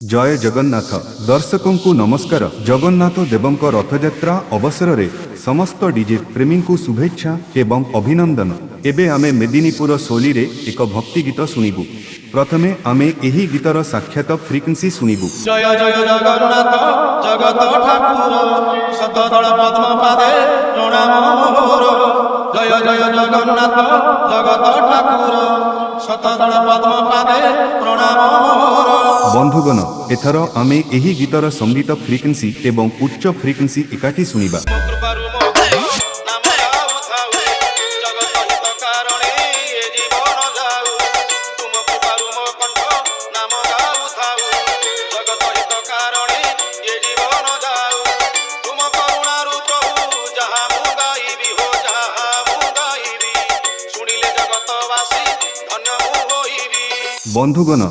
जय जगन्नाथ दर्शकों को नमस्कार। जगन्नाथ देवों रथयात्रा अवसर में समस्त डीजे प्रेमी को शुभेच्छा एवं अभिनंदन। एबे आमे मेदिनीपुर सोली रे एक भक्ति गीत शुणिबु। प्रथमे आमे एही गीतर साक्षात फ्रिक्वेंसी शुणिबु। जय जय जगन्नाथ जगत ठाकुर शतदल पद्म पादे प्रणाम मोर। जय जय जगन्नाथ जगत ठाकुर शतदल पद्म पादे प्रणाम मोर। बंधुगण एथर आमे एही गीतर संगीत फ्रिक्वेंसी एवं उच्च फ्रिक्वेंसी एकाठी शुणिबा। बंधुगण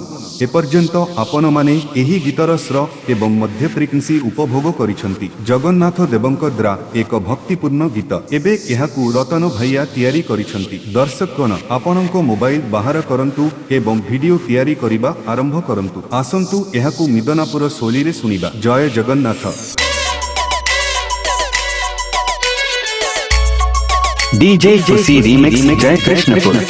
एपर्यंत आपण माने एही गीतर स्वर एवं मध्य फ्रिक्वेंसी उपभोग करिसंती। जगन्नाथ देवंक द्वारा एक भक्तिपूर्ण गीत एबे एहाकू रतन भैया तैयारी करिसंती। दर्शकगण आपणको मोबाइल बाहर करंतु एवं वीडियो तैयारी करिबा आरंभ करंतु। आसंतु एहाकू मिदनापुर सोली रे सुनिबा। जय जगन्नाथ। डीजे खुशी रीमिक्स जय कृष्णपुर।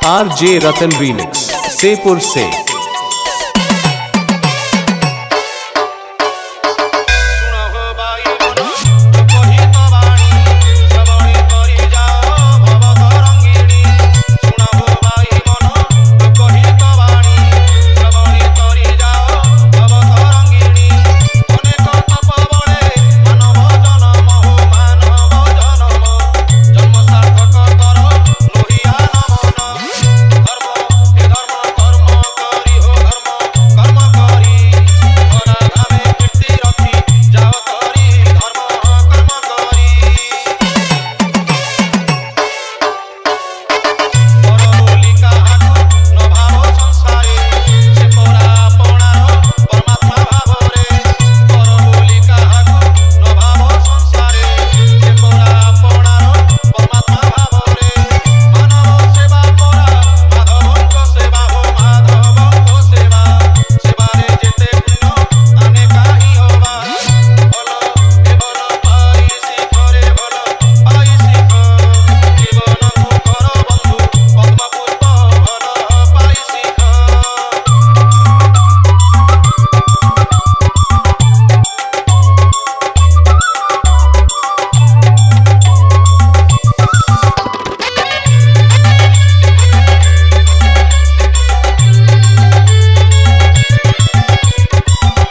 आरजे रतन रीमिक्स सेपुर से।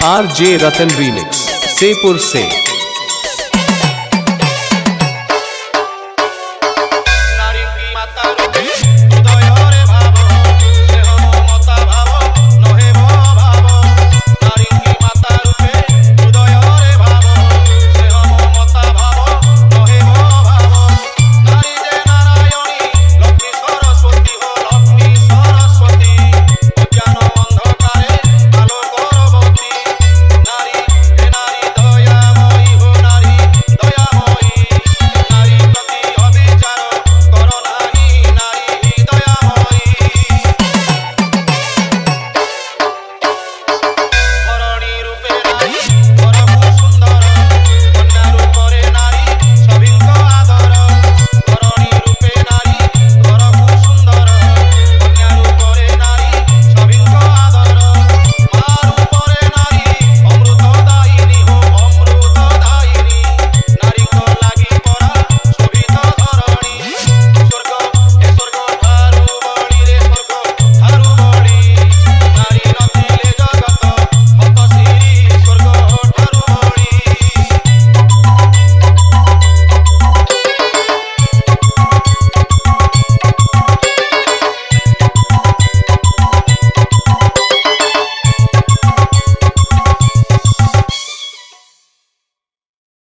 आरजे रतन रीमिक्स सेपुर से।